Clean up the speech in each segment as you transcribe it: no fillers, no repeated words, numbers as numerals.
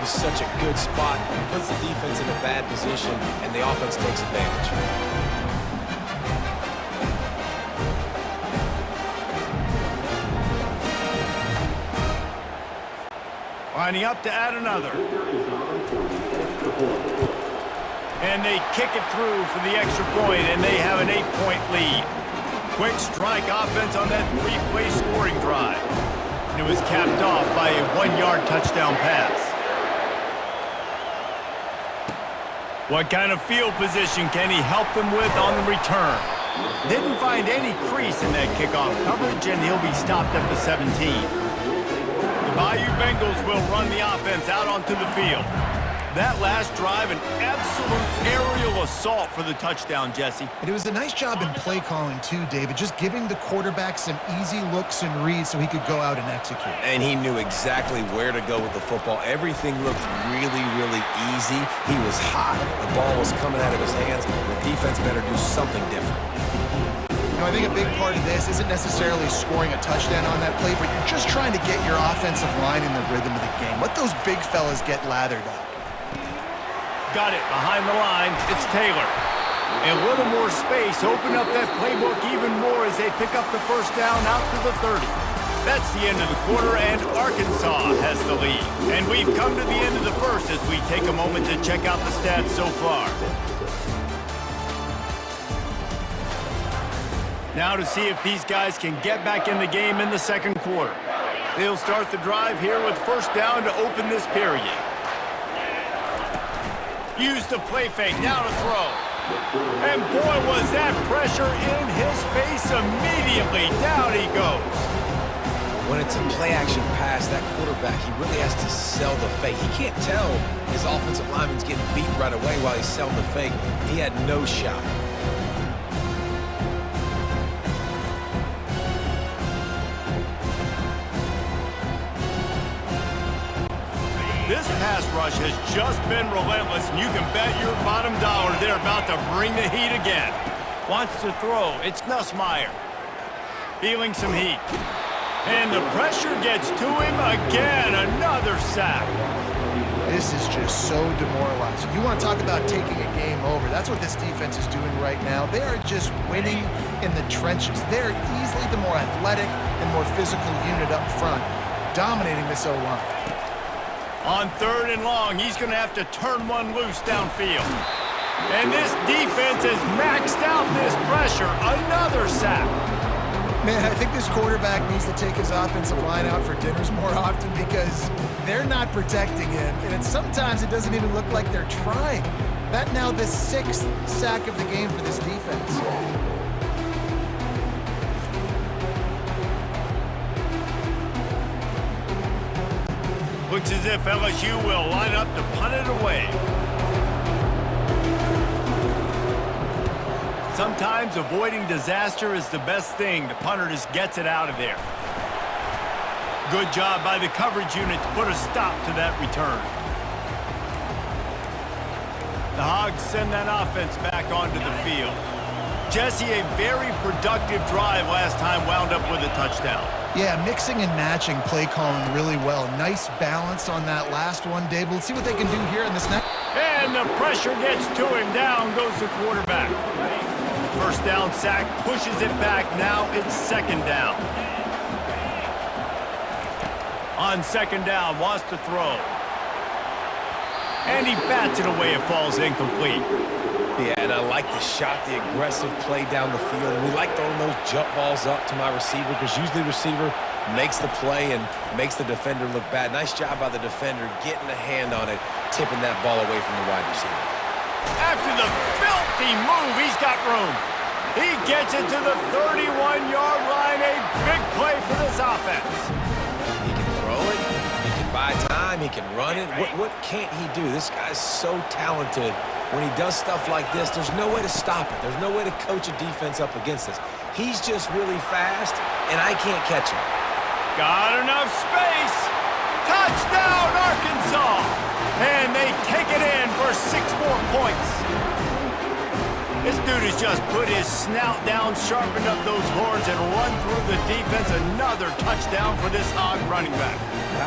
is such a good spot. Puts the defense in a bad position, and the offense takes advantage. Lining up to add another. And they kick it through for the extra point, and they have an 8-point lead. Quick strike offense on that 3-play scoring drive. And it was capped off by a 1-yard touchdown pass. What kind of field position can he help them with on the return? Didn't find any crease in that kickoff coverage, and he'll be stopped at the 17. The Bayou Bengals will run the offense out onto the field. That last drive, an absolute aerial assault for the touchdown, Jesse. It was a nice job in play calling too, David, just giving the quarterback some easy looks and reads so he could go out and execute. And he knew exactly where to go with the football. Everything looked really, really easy. He was hot. The ball was coming out of his hands. The defense better do something different. You know, I think a big part of this isn't necessarily scoring a touchdown on that play, but you're just trying to get your offensive line in the rhythm of the game. Let those big fellas get lathered up. Got it behind the line. It's Taylor. And a little more space. Open up that playbook even more as they pick up the first down out to the 30. That's the end of the quarter, and Arkansas has the lead. And we've come to the end of the first as we take a moment to check out the stats so far. Now to see if these guys can get back in the game in the second quarter. They'll start the drive here with first down to open this period. Use the play fake, now to throw. And boy, was that pressure in his face immediately. Down he goes. When it's a play-action pass, that quarterback, he really has to sell the fake. He can't tell his offensive lineman's getting beat right away while he's selling the fake. He had no shot. This pass rush has just been relentless, and you can bet your bottom dollar they're about to bring the heat again. Wants to throw. It's Nussmeier. Feeling some heat. And the pressure gets to him again. Another sack. This is just so demoralizing. You want to talk about taking a game over. That's what this defense is doing right now. They are just winning in the trenches. They're easily the more athletic and more physical unit up front, dominating this O-line. On 3rd and long, he's going to have to turn one loose downfield. And this defense has maxed out this pressure. Another sack. Man, I think this quarterback needs to take his offensive line out for dinners more often because they're not protecting him. And sometimes it doesn't even look like they're trying. That now the 6th sack of the game for this defense. Looks as if LSU will line up to punt it away. Sometimes avoiding disaster is the best thing. The punter just gets it out of there. Good job by the coverage unit to put a stop to that return. The Hogs send that offense back onto the field. Jesse, a very productive drive last time wound up with a touchdown. Yeah, mixing and matching play calling really well. Nice balance on that last one, Dave. Let's see what they can do here in this next. And the pressure gets to him. Down goes the quarterback. First down sack, pushes it back. Now it's 2nd down. On 2nd down, wants to throw. And he bats it away. It falls incomplete. Yeah, and I like the shot, the aggressive play down the field. And we like throwing those jump balls up to my receiver because usually the receiver makes the play and makes the defender look bad. Nice job by the defender getting a hand on it, tipping that ball away from the wide receiver. After the filthy move, he's got room. He gets it to the 31-yard line. A big play for this offense. He can throw it. He can buy time. He can run it. What can't he do? This guy's so talented. When he does stuff like this, there's no way to stop it. There's no way to coach a defense up against this. He's just really fast, and I can't catch him. Got enough space. Touchdown, Arkansas. And they take it in for 6 more points. This dude has just put his snout down, sharpened up those horns, and run through the defense. Another touchdown for this Hog running back.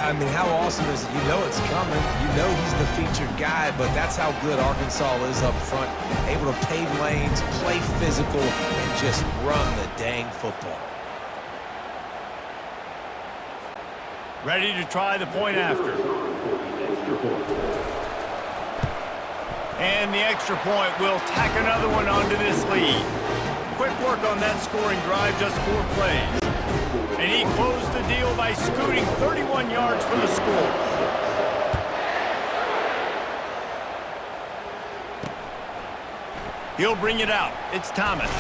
I mean, how awesome is it? You know it's coming. You know he's the featured guy, but that's how good Arkansas is up front. Able to pave lanes, play physical, and just run the dang football. Ready to try the point after. And the extra point will tack another one onto this lead. Quick work on that scoring drive, just 4 plays. And he closed the deal by scooting 31 yards for the score. He'll bring it out. It's Thomas.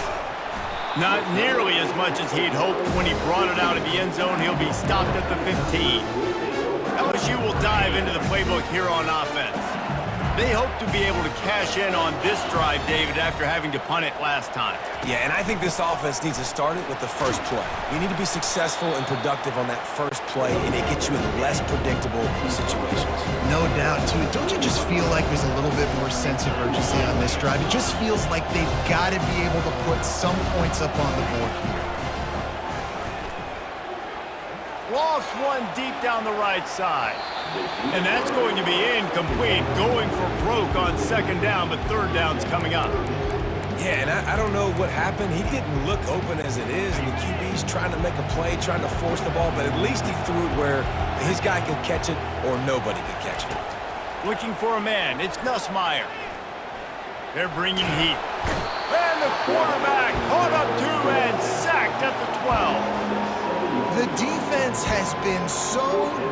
Not nearly as much as he'd hoped when he brought it out of the end zone. He'll be stopped at the 15. LSU will dive into the playbook here on offense. They hope to be able to cash in on this drive, David, after having to punt it last time. Yeah, and I think this offense needs to start it with the first play. You need to be successful and productive on that first play, and it gets you in less predictable situations. No doubt, too. Don't you just feel like there's a little bit more sense of urgency on this drive? It just feels like they've got to be able to put some points up on the board here. Lost one deep down the right side. And that's going to be incomplete, going for broke on second down, but third down's coming up. Yeah, and I don't know what happened. He didn't look open as it is, and the QB's trying to make a play, trying to force the ball, but at least he threw it where his guy could catch it or nobody could catch it. Looking for a man. It's Nussmeier. They're bringing heat. And the quarterback caught up to and sacked at the 12. The defense has been so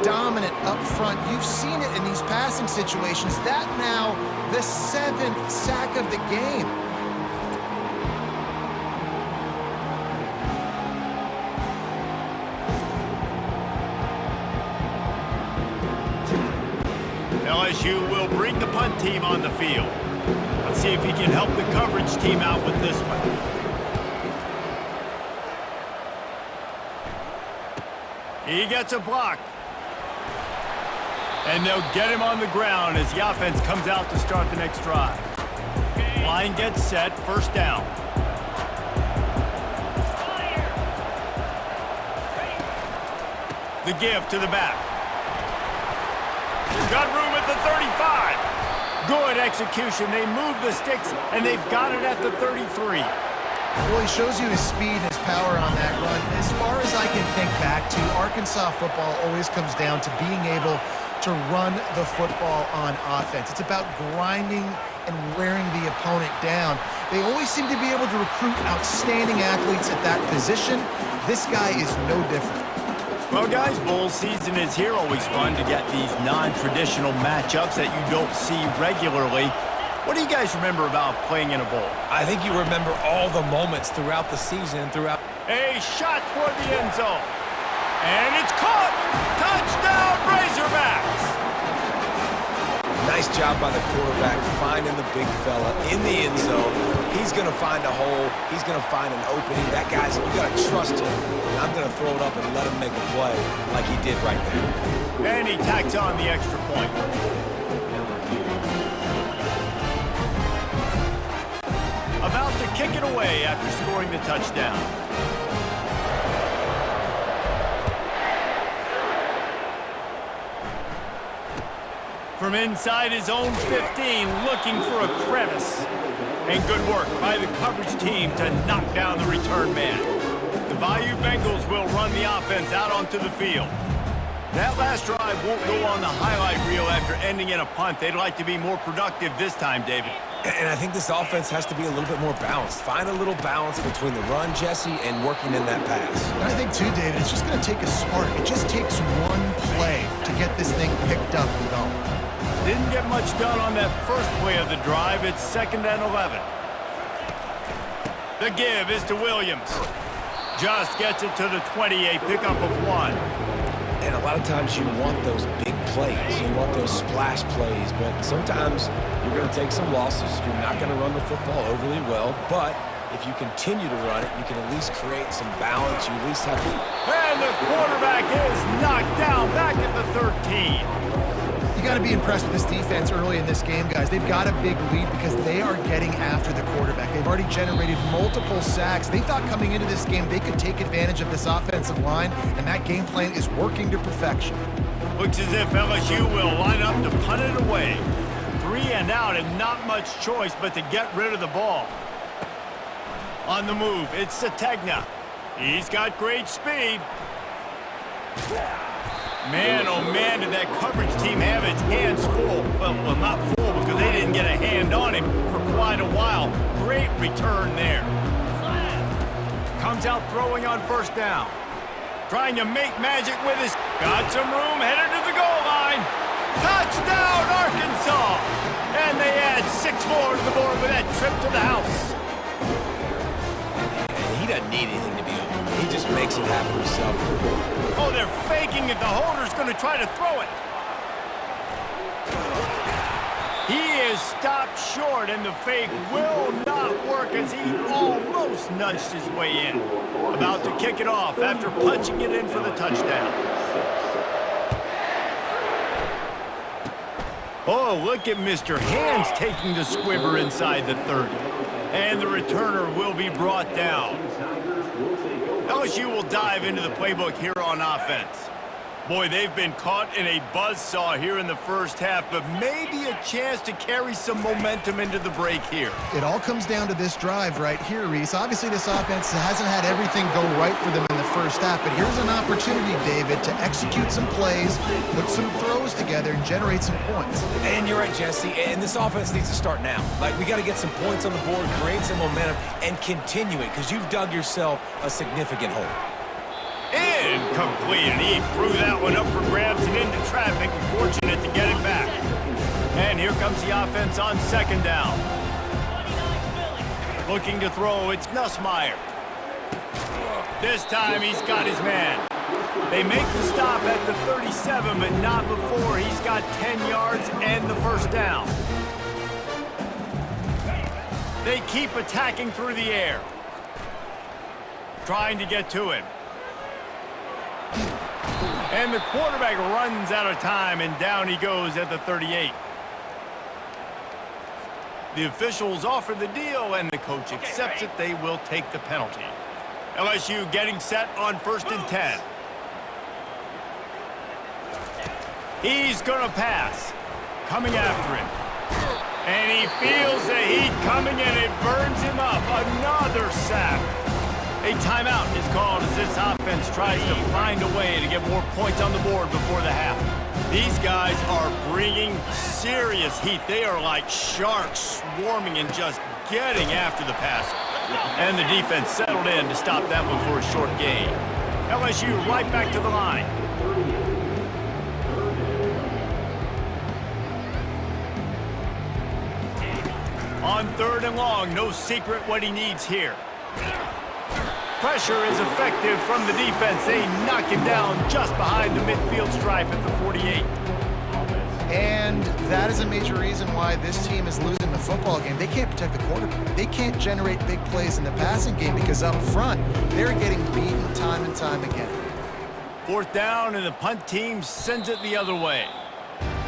dominant up front. You've seen it in these passing situations. That now the 7th sack of the game. LSU will bring the punt team on the field. Let's see if he can help the coverage team out with this one. He gets a block. And they'll get him on the ground as the offense comes out to start the next drive. Line gets set, first down. The give to the back. Got room at the 35. Good execution. They move the sticks, and they've got it at the 33. Well, he shows you his speed and his power on that run. As far as I can think back to, Arkansas football always comes down to being able to run the football on offense. It's about grinding and wearing the opponent down. They always seem to be able to recruit outstanding athletes at that position. This guy is no different. Well, guys, bowl season is here. Always fun to get these non-traditional matchups that you don't see regularly. What do you guys remember about playing in a bowl? I think you remember all the moments throughout the season, throughout. A shot toward the end zone. And it's caught! Touchdown, Razorbacks! Nice job by the quarterback finding the big fella in the end zone. He's going to find a hole. He's going to find an opening. That guy's, you got to trust him. And I'm going to throw it up and let him make a play like he did right there. And he tacks on the extra point. About to kick it away after scoring the touchdown. From inside his own 15, looking for a crevice. And good work by the coverage team to knock down the return man. The Bayou Bengals will run the offense out onto the field. That last drive won't go on the highlight reel after ending in a punt. They'd like to be more productive this time, David. And I think this offense has to be a little bit more balanced. Find a little balance between the run, Jesse, and working in that pass. And I think, too, David, it's just going to take a spark. It just takes one play to get this thing picked up and going. Didn't get much done on that first play of the drive. It's 2nd and 11. The give is to Williams. Just gets it to the 20, a pickup of 1. And a lot of times you want those big plays. You want those splash plays, but sometimes you're going to take some losses. You're not going to run the football overly well, but if you continue to run it, you can at least create some balance. You at least have... And the quarterback is knocked down back at the 13. You got to be impressed with this defense early in this game, guys. They've got a big lead because they are getting after the quarterback. They've already generated multiple sacks. They thought coming into this game they could take advantage of this offensive line, and that game plan is working to perfection. Looks as if LSU will line up to punt it away. 3 and out and not much choice but to get rid of the ball. On the move, it's Sategna. He's got great speed. Man, oh man, did that coverage team have its hands full. Well, not full because they didn't get a hand on him for quite a while. Great return there. Comes out throwing on first down. Trying to make magic with his... Got some room, headed to the goal line. Touchdown, Arkansas! And they add 6 more to the board with that trip to the house. And he doesn't need anything to be open. He just makes it happen himself. Oh, they're faking it. The holder's going to try to throw it. He is stopped short, and the fake will not work as he almost nudged his way in. About to kick it off after punching it in for the touchdown. Oh, look at Mr. Hands taking the squibber inside the 30. And the returner will be brought down. LSU will dive into the playbook here on offense. Boy, they've been caught in a buzzsaw here in the first half, but maybe a chance to carry some momentum into the break here. It all comes down to this drive right here, Reese. Obviously, this offense hasn't had everything go right for them in the first half, but here's an opportunity, David, to execute some plays, put some throws together, and generate some points. And you're right, Jesse, and this offense needs to start now. Like, we got to get some points on the board, create some momentum, and continue it, because you've dug yourself a significant hole. Incomplete, and he threw that one up for grabs and into traffic. Fortunate to get it back. And here comes the offense on second down. Looking to throw, it's Nussmeier. This time he's got his man. They make the stop at the 37, but not before he's got 10 yards and the first down. They keep attacking through the air. Trying to get to him. And the quarterback runs out of time, and down he goes at the 38. The officials offer the deal, and the coach accepts it. They will take the penalty. LSU getting set on 1st and 10. He's going to pass. Coming after him. And he feels the heat coming, and it burns him up. Another sack. A timeout is called as this offense tries to find a way to get more points on the board before the half. These guys are bringing serious heat. They are like sharks swarming and just getting after the passer. And the defense settled in to stop that one for a short gain. LSU right back to the line. On 3rd and long, no secret what he needs here. Pressure is effective from the defense. They knock him down just behind the midfield stripe at the 48. And that is a major reason why this team is losing the football game. They can't protect the quarterback. They can't generate big plays in the passing game because up front, they're getting beaten time and time again. 4th down, and the punt team sends it the other way.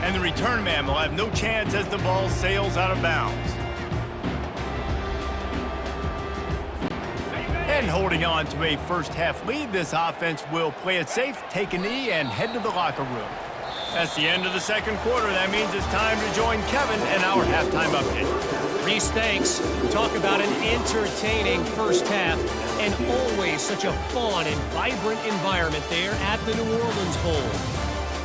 And the return man will have no chance as the ball sails out of bounds. And holding on to a first-half lead, this offense will play it safe, take a knee, and head to the locker room. That's the end of the second quarter. That means it's time to join Kevin and our halftime update. Reese, thanks. Talk about an entertaining first half, and always such a fun and vibrant environment there at the New Orleans Bowl.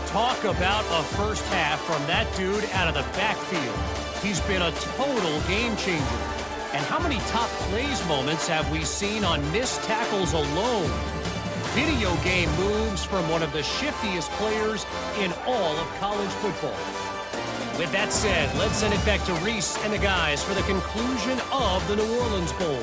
Talk about a first half from that dude out of the backfield. He's been a total game changer. And how many top plays moments have we seen on missed tackles alone? Video game moves from one of the shiftiest players in all of college football. With that said, let's send it back to Reese and the guys for the conclusion of the New Orleans Bowl.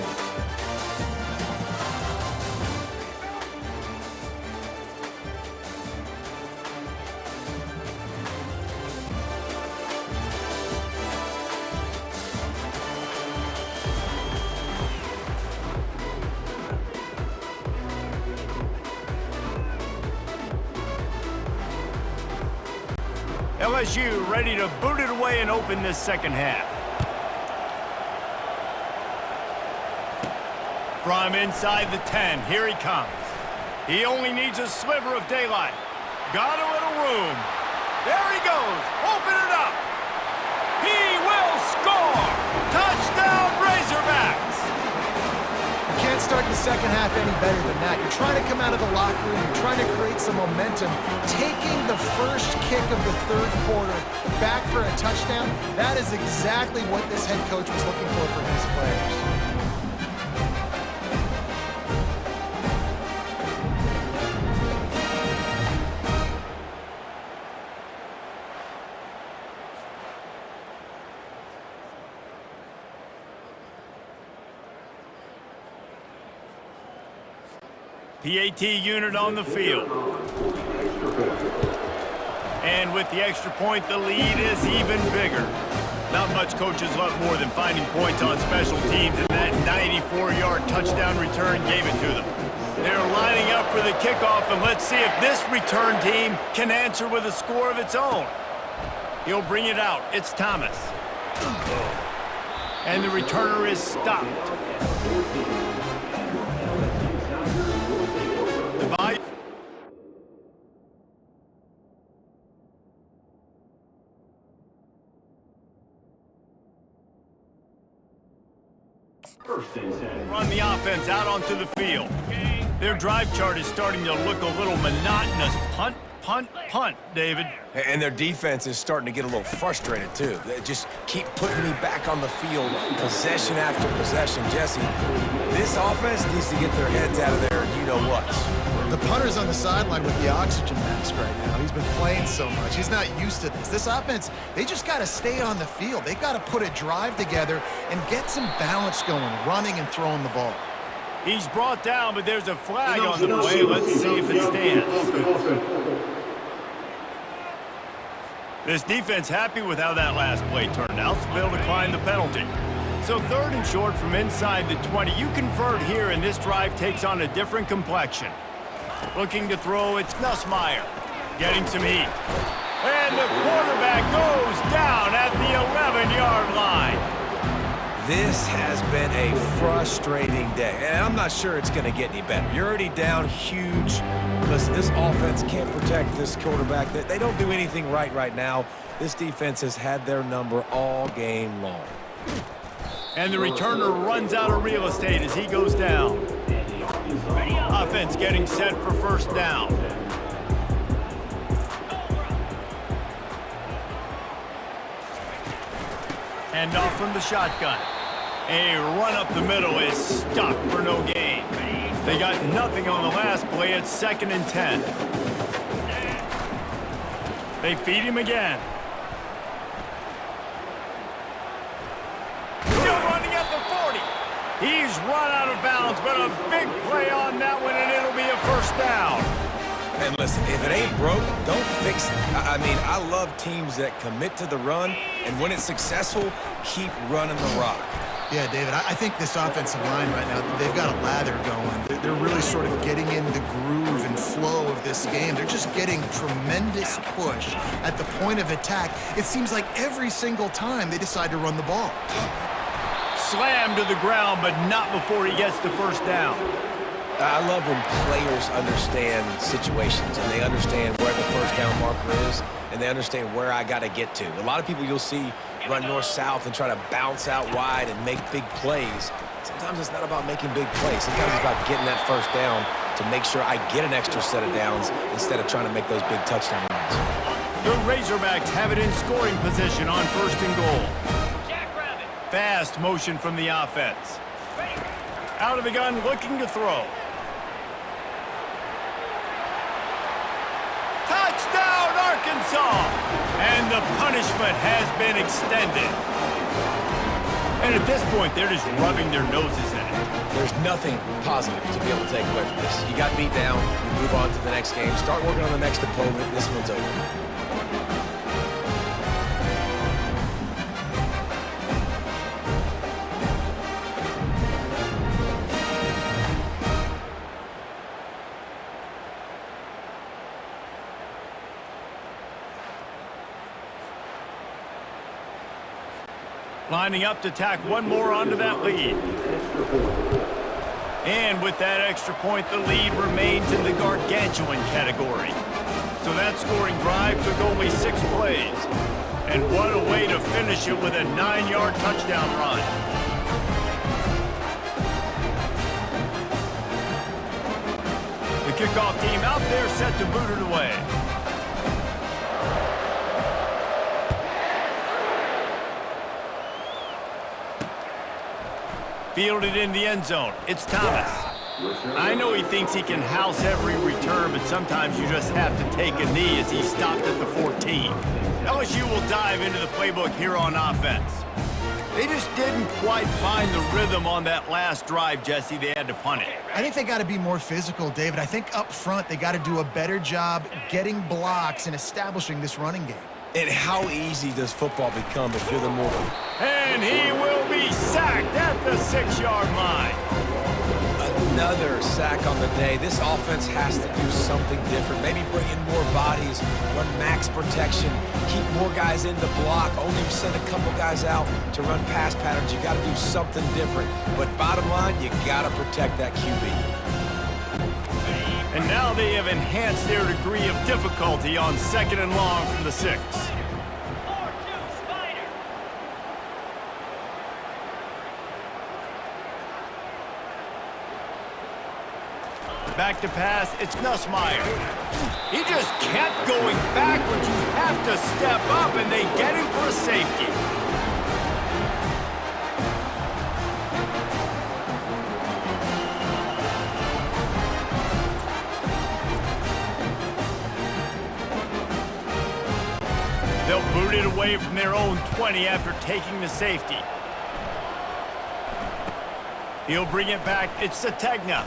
LSU ready to boot it away and open this second half. From inside the 10, here he comes. He only needs a sliver of daylight. Got a little room. There he goes. Open it up. He will score. Touchdown, Razorbacks. You can't start the second half any better than that. You're trying to come out of the locker room. You're trying to create some momentum. Taking the first kick of the third quarter back for a touchdown, that is exactly what this head coach was looking for his players. PAT unit on the field. And with the extra point, the lead is even bigger. Not much coaches love more than finding points on special teams, and that 94-yard touchdown return gave it to them. They're lining up for the kickoff, and let's see if this return team can answer with a score of its own. He'll bring it out. It's Thomas. And the returner is stopped. Run the offense out onto the field. Their drive chart is starting to look a little monotonous. Punt, punt, punt, David. And their defense is starting to get a little frustrated, too. They just keep putting me back on the field, possession after possession. Jesse, this offense needs to get their heads out of there, you-know-whats. The punter's on the sideline with the oxygen mask right now. He's been playing so much. He's not used to this. This offense, they just got to stay on the field. They got to put a drive together and get some balance going, running and throwing the ball. He's brought down, but there's a flag on the play. Let's see if it stands. This defense happy with how that last play turned out, so they'll decline the penalty. So 3rd and short from inside the 20. You convert here, and this drive takes on a different complexion. Looking to throw, it's Nussmeier. Getting some heat. And the quarterback goes down at the 11-yard line. This has been a frustrating day, and I'm not sure it's going to get any better. You're already down huge. Listen, this offense can't protect this quarterback. They don't do anything right now. This defense has had their number all game long. And the returner runs out of real estate as he goes down. Offense getting set for first down. Hand off from the shotgun. A run up the middle is stuck for no gain. They got nothing on the last play. It's 2nd and 10. They feed him again. Still running at the 40. He's run out of bounds, but a big play on that one, and it'll be a first down. And listen, if it ain't broke, don't fix it. I mean, I love teams that commit to the run, and when it's successful, keep running the rock. Yeah, David, I think this offensive line right now, they've got a lather going. They're really sort of getting in the groove and flow of this game. They're just getting tremendous push at the point of attack. It seems like every single time they decide to run the ball. Slammed to the ground, but not before he gets the first down. I love when players understand situations and they understand where the first down marker is and they understand where I got to get to. A lot of people you'll see run north-south and try to bounce out wide and make big plays. Sometimes it's not about making big plays. Sometimes it's about getting that first down to make sure I get an extra set of downs instead of trying to make those big touchdown runs. The Razorbacks have it in scoring position on 1st and goal. Fast motion from the offense. Out of the gun, looking to throw. Touchdown, Arkansas! And the punishment has been extended. And at this point, they're just rubbing their noses in it. There's nothing positive to be able to take away from this. You got beat down, you move on to the next game, start working on the next opponent. This one's over. Lining up to tack one more onto that lead. And with that extra point, the lead remains in the gargantuan category. So that scoring drive took only 6 plays. And what a way to finish it with a 9-yard touchdown run. The kickoff team out there set to boot it away. Fielded in the end zone. It's Thomas. I know he thinks he can house every return, but sometimes you just have to take a knee as he stopped at the 14. LSU will dive into the playbook here on offense. They just didn't quite find the rhythm on that last drive, Jesse. They had to punt it. I think they got to be more physical, David. I think up front they got to do a better job getting blocks and establishing this running game. And how easy does football become if you're the more... And he will be sacked at the 6-yard line. Another sack on the day. This offense has to do something different. Maybe bring in more bodies, run max protection, keep more guys in the block, only send a couple guys out to run pass patterns. You got to do something different. But bottom line, you got to protect that QB. And now they have enhanced their degree of difficulty on 2nd and long from the 6. Back to pass, it's Nussmeier. He just kept going backwards. You have to step up, and they get him for a safety. They'll boot it away from their own 20 after taking the safety. He'll bring it back. It's Sategna.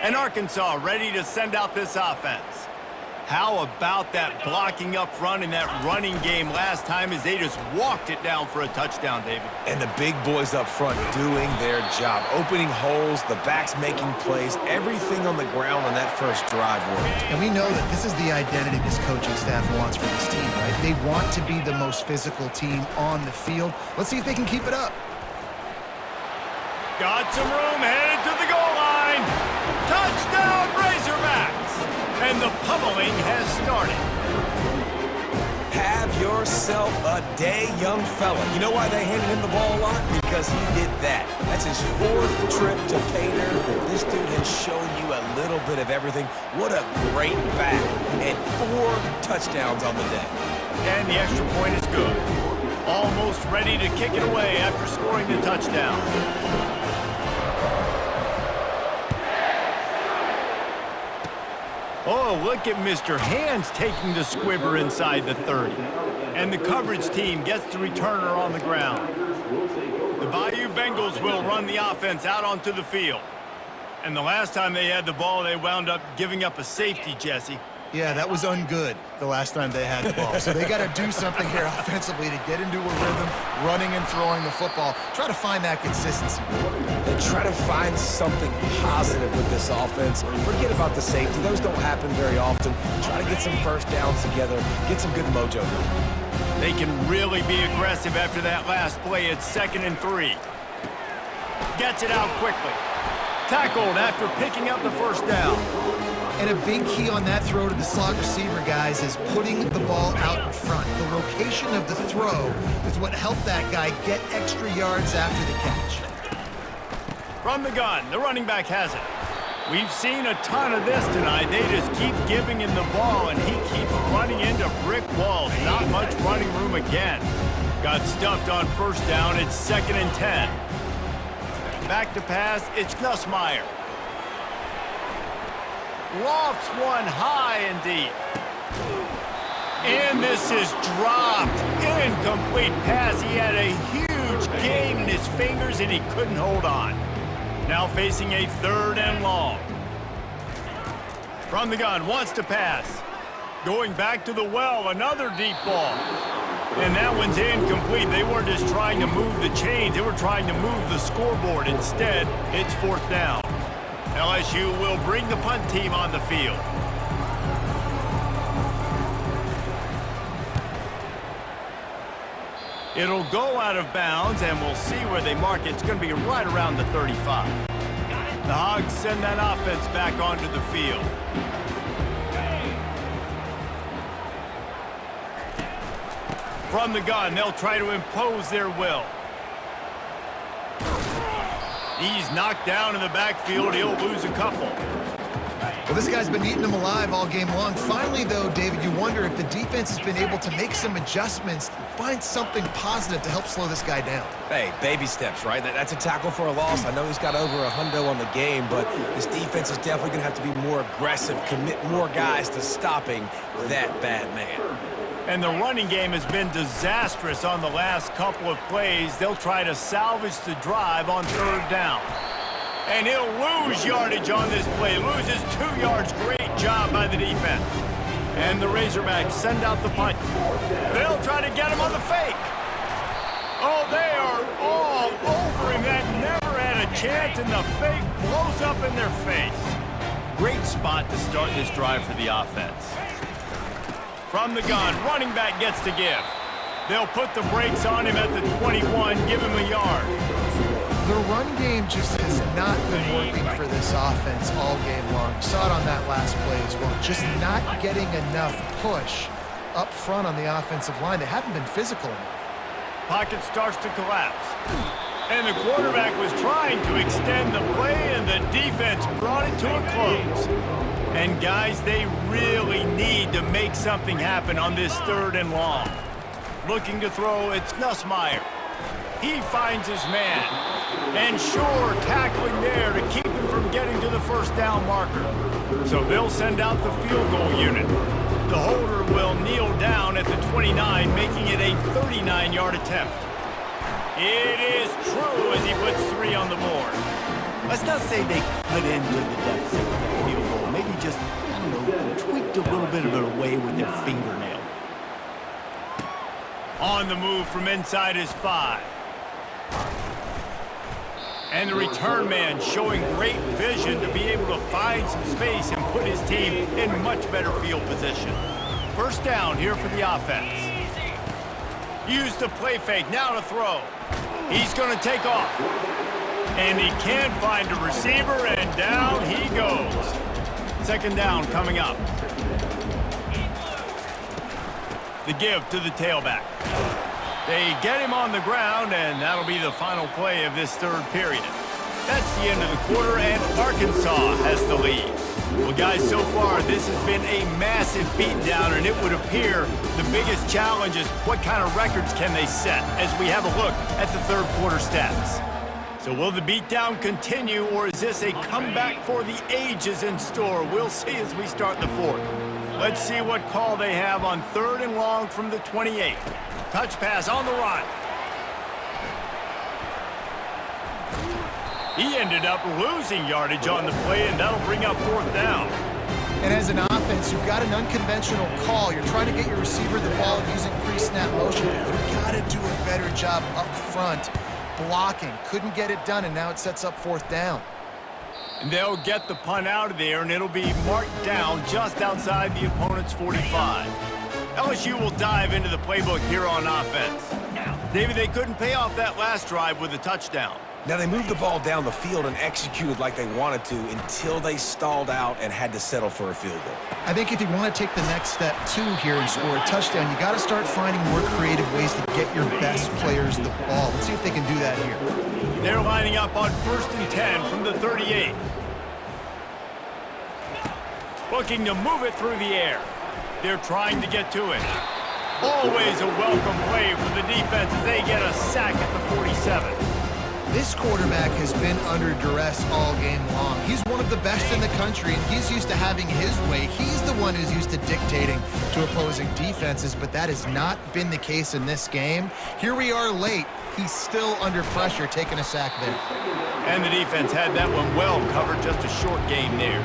And Arkansas ready to send out this offense. How about that blocking up front in that running game last time as they just walked it down for a touchdown, David? And the big boys up front doing their job. Opening holes, the backs making plays, everything on the ground on that first drive worked. And we know that this is the identity this coaching staff wants for this team, right? They want to be the most physical team on the field. Let's see if they can keep it up. Got some room, headed to the goal line. Touchdown, Razorbacks! And the pummeling has started. Have yourself a day, young fella. You know why they handed him the ball a lot? Because he did that. That's his 4th trip to Painter. This dude has shown you a little bit of everything. What a great back. And 4 touchdowns on the day. And the extra point is good. Almost ready to kick it away after scoring the touchdown. Oh, look at Mr. Hands taking the squibber inside the 30. And the coverage team gets the returner on the ground. The Bayou Bengals will run the offense out onto the field. And the last time they had the ball, they wound up giving up a safety, Jesse. Yeah, that was ungood the last time they had the ball. So they got to do something here offensively to get into a rhythm, running and throwing the football. Try to find that consistency. And try to find something positive with this offense. Forget about the safety. Those don't happen very often. Try to get some first downs together. Get some good mojo going. They can really be aggressive after that last play. It's 2nd and 3. Gets it out quickly. Tackled after picking up the first down. And a big key on that throw to the slot receiver, guys, is putting the ball out in front. The location of the throw is what helped that guy get extra yards after the catch. From the gun, the running back has it. We've seen a ton of this tonight. They just keep giving him the ball, and he keeps running into brick walls. Not much running room again. Got stuffed on first down. It's 2nd and 10. Back to pass. It's Nussmeier. Lofts one high and deep. And this is dropped. Incomplete pass. He had a huge gain in his fingers, and he couldn't hold on. Now facing a 3rd and long. From the gun, wants to pass. Going back to the well, another deep ball. And that one's incomplete. They weren't just trying to move the chains. They were trying to move the scoreboard. Instead, it's 4th down. LSU will bring the punt team on the field. It'll go out of bounds, and we'll see where they mark it. It's going to be right around the 35. The Hogs send that offense back onto the field. From the gun, they'll try to impose their will. He's knocked down in the backfield. He'll lose a couple. Well, this guy's been eating them alive all game long. Finally, though, David, you wonder if the defense has been able to make some adjustments, find something positive to help slow this guy down. Hey, baby steps, right? That's a tackle for a loss. I know he's got over 100 on the game, but this defense is definitely going to have to be more aggressive, commit more guys to stopping that bad man. And the running game has been disastrous on the last couple of plays. They'll try to salvage the drive on third down. And he'll lose yardage on this play. Loses 2 yards. Great job by the defense. And the Razorbacks send out the punt. They'll try to get him on the fake. Oh, they are all over him. That never had a chance, and the fake blows up in their face. Great spot to start this drive for the offense. From the gun, running back gets to give. They'll put the brakes on him at the 21, give him a yard. The run game just has not been working for this offense all game long. You saw it on that last play as well. Just not getting enough push up front on the offensive line. They haven't been physical enough. Pocket starts to collapse. And the quarterback was trying to extend the play, and the defense brought it to a close. And guys, they really need to make something happen on this 3rd and long. Looking to throw, it's Nussmeier. He finds his man. And sure, tackling there to keep him from getting to the first down marker. So they'll send out the field goal unit. The holder will kneel down at the 29, making it a 39-yard attempt. It is true as he puts 3 on the board. Let's not say they cut into the deficit with that field goal. Maybe just, I don't know, tweaked a little bit of it away with their fingernail. On the move from inside his 5. And the return man showing great vision to be able to find some space and put his team in much better field position. First down here for the offense. Use the play fake, now to throw. He's going to take off. And he can't find a receiver, and down he goes. Second down coming up. The give to the tailback. They get him on the ground, and that'll be the final play of this 3rd period. That's the end of the quarter, and Arkansas has the lead. Well, guys, so far, this has been a massive beatdown, and it would appear the biggest challenge is what kind of records can they set as we have a look at the 3rd quarter stats. So will the beatdown continue, or is this a comeback for the ages in store? We'll see as we start the 4th. Let's see what call they have on 3rd and long from the 28. Touch pass on the run. He ended up losing yardage on the play, and that'll bring up 4th down. And as an offense, you've got an unconventional call. You're trying to get your receiver the ball using pre-snap motion, but you've got to do a better job up front blocking. Couldn't get it done, and now it sets up 4th down. And they'll get the punt out of there, and it'll be marked down just outside the opponent's 45. LSU will dive into the playbook here on offense. David, they couldn't pay off that last drive with a touchdown. Now, they moved the ball down the field and executed like they wanted to until they stalled out and had to settle for a field goal. I think if you want to take the next step, too, here and score a touchdown, you got to start finding more creative ways to get your best players the ball. Let's see if they can do that here. They're lining up on 1st and 10 from the 38. Looking to move it through the air. They're trying to get to it. Always a welcome play for the defense as they get a sack at the 47. This quarterback has been under duress all game long. He's one of the best in the country, and he's used to having his way. He's the one who's used to dictating to opposing defenses, but that has not been the case in this game. Here we are late. He's still under pressure, taking a sack there. And the defense had that one well covered, just a short game there.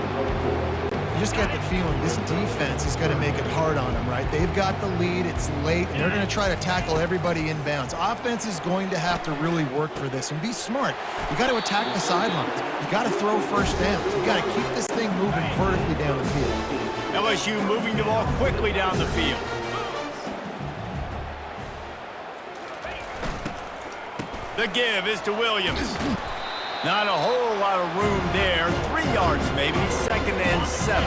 You just get the feeling this defense is going to make it hard on them, right? They've got the lead, it's late, and they're going to try to tackle everybody inbounds. Offense is going to have to really work for this and be smart. You got to attack the sidelines. You got to throw first downs. You got to keep this thing moving vertically down the field. LSU moving the ball quickly down the field. The give is to Williams. Not a whole lot of room there. 3 yards maybe, 2nd and 7.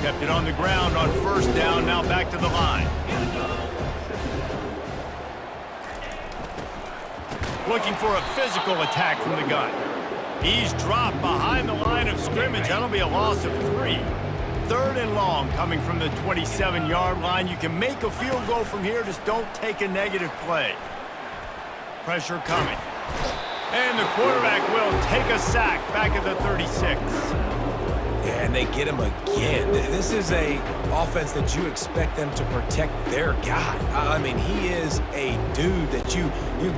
Kept it on the ground on 1st down, now back to the line. Looking for a physical attack from the gun. He's dropped behind the line of scrimmage. That'll be a loss of 3. 3rd and long coming from the 27-yard line. You can make a field goal from here, just don't take a negative play. Pressure coming. And the quarterback will take a sack back at the 36. Yeah, and they get him again. This is a offense that you expect them to protect their guy. I mean, he is a dude that you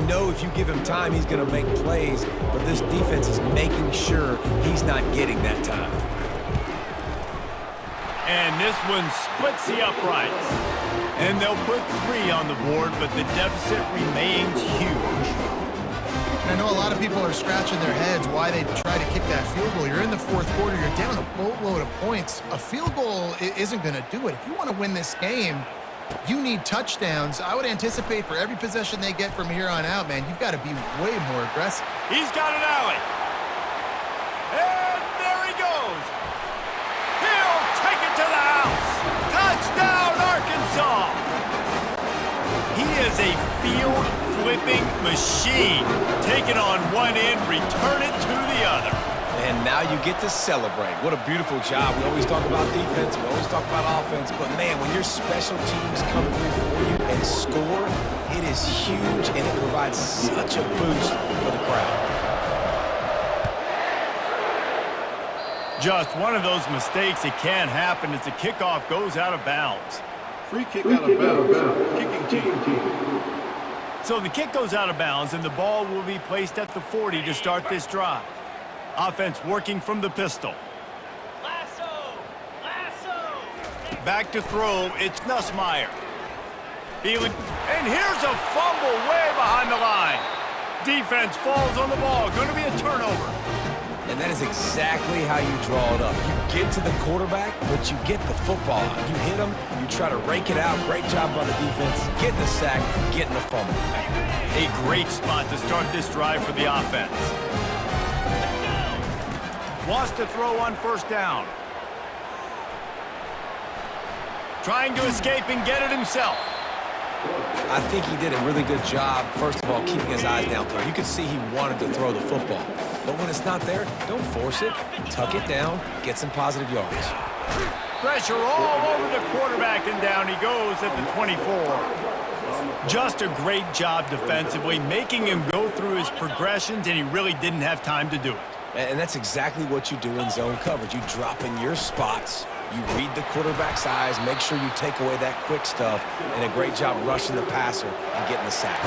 know if you give him time, he's going to make plays. But this defense is making sure he's not getting that time. And this one splits the uprights. And they'll put 3 on the board, but the deficit remains huge. I know a lot of people are scratching their heads why they try to kick that field goal. You're in the 4th quarter. You're down a boatload of points. A field goal isn't going to do it. If you want to win this game, you need touchdowns. I would anticipate for every possession they get from here on out, man, you've got to be way more aggressive. He's got an alley. And there he goes. He'll take it to the house. Touchdown, Arkansas. He is a field-flipping machine. Take it on one end, return it to the other. And now you get to celebrate. What a beautiful job. We always talk about defense. We always talk about offense. But, man, when your special teams come through for you and score, it is huge, and it provides such a boost for the crowd. Just one of those mistakes that can happen as the kickoff goes out of bounds. Free kick out of bounds. Kicking team. So the kick goes out of bounds, and the ball will be placed at the 40 to start this drive. Offense working from the pistol. Lasso! Back to throw, it's Nussmeier. And here's a fumble way behind the line. Defense falls on the ball, going to be a turnover. And that is exactly how you draw it up. You get to the quarterback, but you get the football out. You hit him, you try to rake it out. Great job by the defense. Getting the sack, getting the fumble. A great spot to start this drive for the offense. Wants to throw on 1st down. Trying to escape and get it himself. I think he did a really good job, first of all, keeping his eyes downfield. You could see he wanted to throw the football. But when it's not there, don't force it. Tuck it down, get some positive yards. Pressure all over the quarterback, and down he goes at the 24. Just a great job defensively, making him go through his progressions, and he really didn't have time to do it. And that's exactly what you do in zone coverage. You drop in your spots. You read the quarterback's eyes, make sure you take away that quick stuff, and a great job rushing the passer and getting the sack.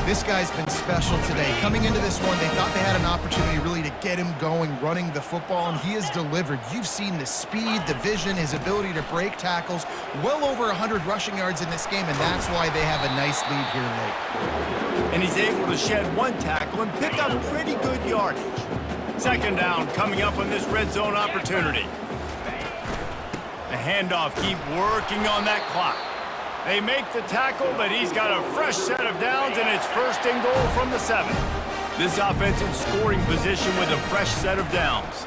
This guy's been special today. Coming into this one, they thought they had an opportunity really to get him going, running the football, and he has delivered. You've seen the speed, the vision, his ability to break tackles. Well over 100 rushing yards in this game, and that's why they have a nice lead here late. And he's able to shed 1 tackle and pick up pretty good yardage. 2nd down coming up on this red zone opportunity. The handoff, keep working on that clock. They make the tackle, but he's got a fresh set of downs, and it's 1st and goal from the 7. This offense in scoring position with a fresh set of downs.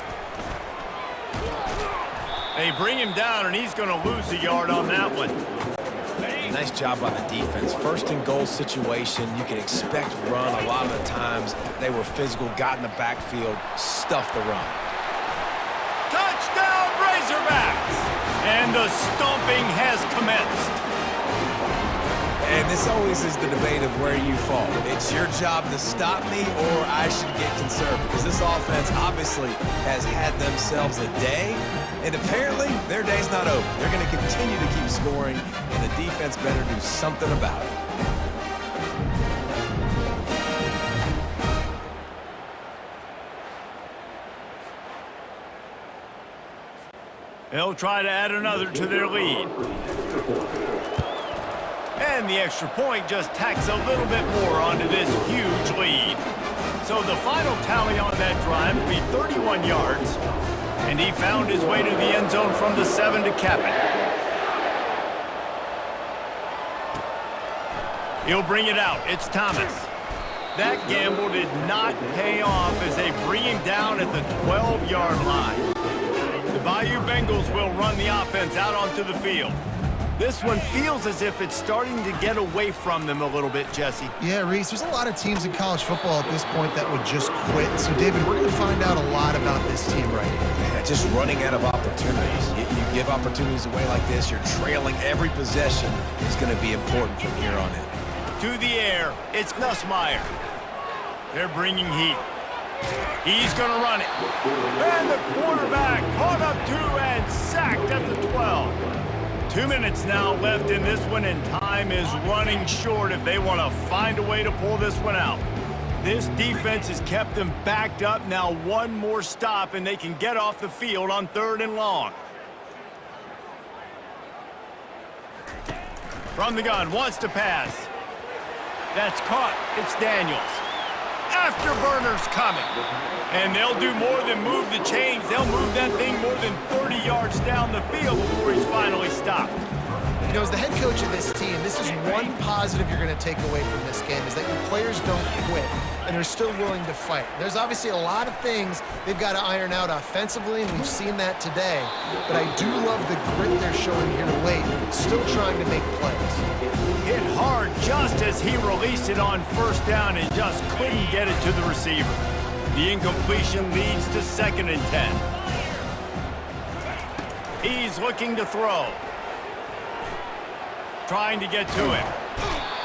They bring him down, and he's going to lose a yard on that one. Nice job by the defense. 1st and goal situation, you can expect run a lot of the times. They were physical, got in the backfield, stuffed the run. Touchdown, Razorbacks! And the stomping has commenced. And this always is the debate of where you fall. It's your job to stop me, or I should get conservative. Because this offense obviously has had themselves a day, and apparently their day's not over. They're going to continue to keep scoring, and the defense better do something about it. They'll try to add another to their lead. And the extra point just tacks a little bit more onto this huge lead. So the final tally on that drive will be 31 yards. And he found his way to the end zone from the 7 to cap it. He'll bring it out. It's Thomas. That gamble did not pay off as they bring him down at the 12-yard line. The Bayou Bengals will run the offense out onto the field. This one feels as if it's starting to get away from them a little bit, Jesse. Yeah, Reese, there's a lot of teams in college football at this point that would just quit. So, David, we're going to find out a lot about this team right here. Yeah, just running out of opportunities. You give opportunities away like this, you're trailing every possession is going to be important from here on in. To the air, it's Nussmeier. They're bringing heat. He's going to run it. And the quarterback caught up to and sacked at the 12. 2 minutes now left in this one, and time is running short if they want to find a way to pull this one out. This defense has kept them backed up. Now one more stop, and they can get off the field on 3rd and long. From the gun, wants to pass. That's caught. It's Daniels. Afterburners coming. And they'll do more than move the chains. They'll move that thing more than 30 yards down the field before he's finally stopped. You know, as the head coach of this team, this is one positive you're going to take away from this game, is that your players don't quit and they're still willing to fight. There's obviously a lot of things they've got to iron out offensively, and we've seen that today. But I do love the grit they're showing here late, still trying to make plays. Hit hard just as he released it on 1st down and just couldn't get it to the receiver. The incompletion leads to 2nd and 10. He's looking to throw. Trying to get to him.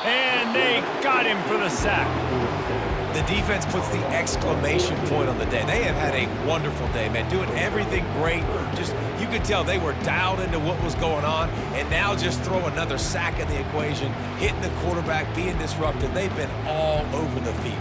And they got him for the sack. The defense puts the exclamation point on the day. They have had a wonderful day, man, doing everything great. Just, you could tell they were dialed into what was going on, and now just throw another sack in the equation, hitting the quarterback, being disrupted. They've been all over the field.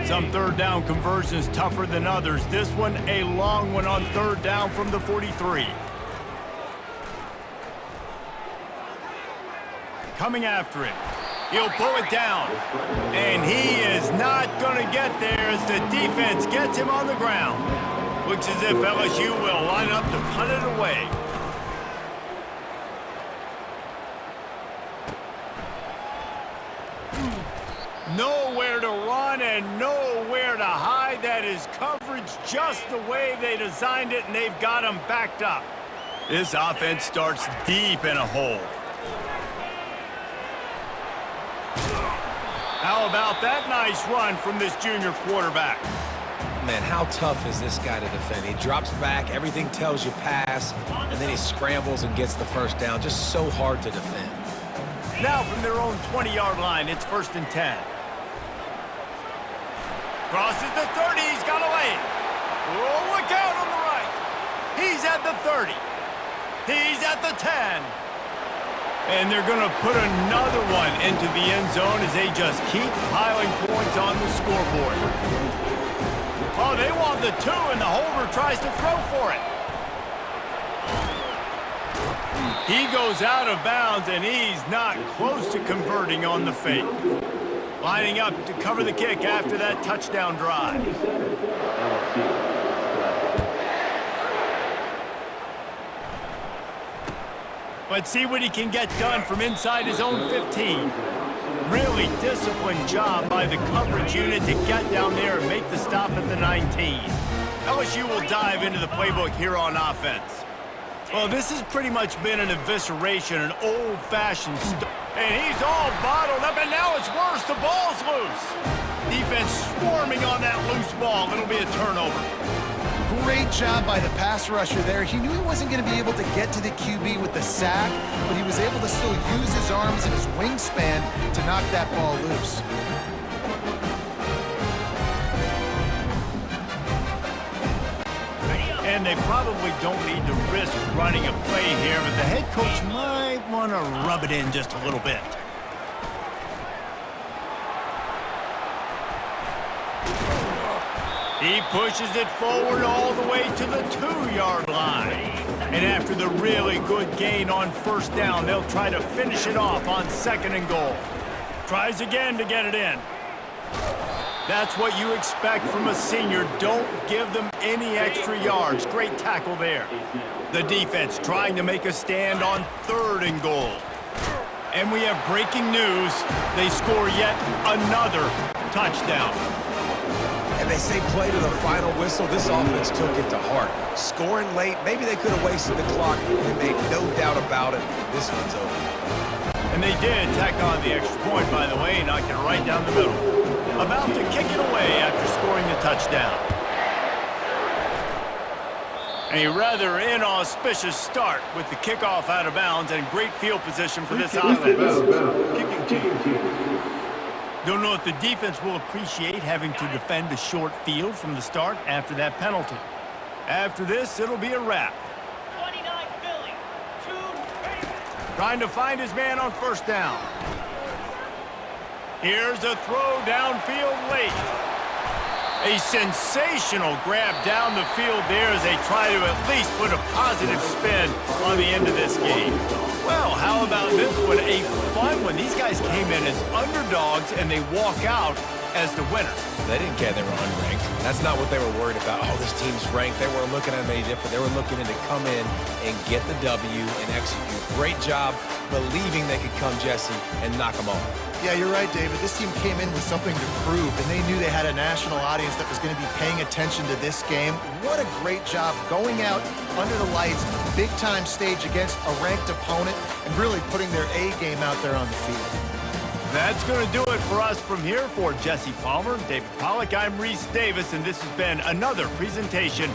Some 3rd down conversions tougher than others. This one, a long one on 3rd down from the 43. Coming after him. He'll pull it down. And he is not going to get there as the defense gets him on the ground. Looks as if LSU will line up to punt it away. Nowhere to run and nowhere to hide. That is coverage just the way they designed it, and they've got him backed up. This offense starts deep in a hole. How about that nice run from this junior quarterback? Man, how tough is this guy to defend? He drops back, everything tells you pass, and then he scrambles and gets the 1st down. Just so hard to defend. Now from their own 20-yard line, it's 1st and 10. Crosses the 30, he's got a lane. Oh, look out on the right. He's at the 30. He's at the 10. And they're going to put another one into the end zone as they just keep piling points on the scoreboard. Oh, they want the 2, and the holder tries to throw for it. He goes out of bounds, and he's not close to converting on the fake. Lining up to cover the kick after that touchdown drive. Let's see what he can get done from inside his own 15. Really disciplined job by the coverage unit to get down there and make the stop at the 19. LSU will dive into the playbook here on offense. Well, this has pretty much been an evisceration, an old-fashioned and he's all bottled up, and now it's worse. The ball's loose. Defense swarming on that loose ball. It'll be a turnover. Great job by the pass rusher there. He knew he wasn't going to be able to get to the QB with the sack, but he was able to still use his arms and his wingspan to knock that ball loose. And they probably don't need to risk running a play here, but the head coach might want to rub it in just a little bit. He pushes it forward all the way to the 2-yard line. And after the really good gain on 1st down, they'll try to finish it off on 2nd and goal. Tries again to get it in. That's what you expect from a senior. Don't give them any extra yards. Great tackle there. The defense trying to make a stand on 3rd and goal. And we have breaking news. They score yet another touchdown. And they say play to the final whistle. This offense took it to heart. Scoring late, maybe they could have wasted the clock and made no doubt about it. This one's over. And they did tack on the extra point, by the way, knocked it right down the middle. About to kick it away after scoring the touchdown. A rather inauspicious start with the kickoff out of bounds and great field position for this offense. Kicking team. Don't know if the defense will appreciate having to defend a short field from the start after that penalty. After this, it'll be a wrap. 29 Philly, 2 Ravens. Trying to find his man on 1st down. Here's a throw downfield late. A sensational grab down the field there as they try to at least put a positive spin on the end of this game. Well, how about this one? A fun one. These guys came in as underdogs, and they walk out as the winner. They didn't care they were unranked. That's not what they were worried about. Oh, this team's ranked. They weren't looking at them any different. They were looking to come in and get the W and execute. Great job believing they could come, Jesse, and knock them off. Yeah, you're right, David. This team came in with something to prove, and they knew they had a national audience that was going to be paying attention to this game. What a great job going out under the lights, big-time stage against a ranked opponent, and really putting their A game out there on the field. That's going to do it for us from here. For Jesse Palmer, David Pollack, I'm Reese Davis, and this has been another presentation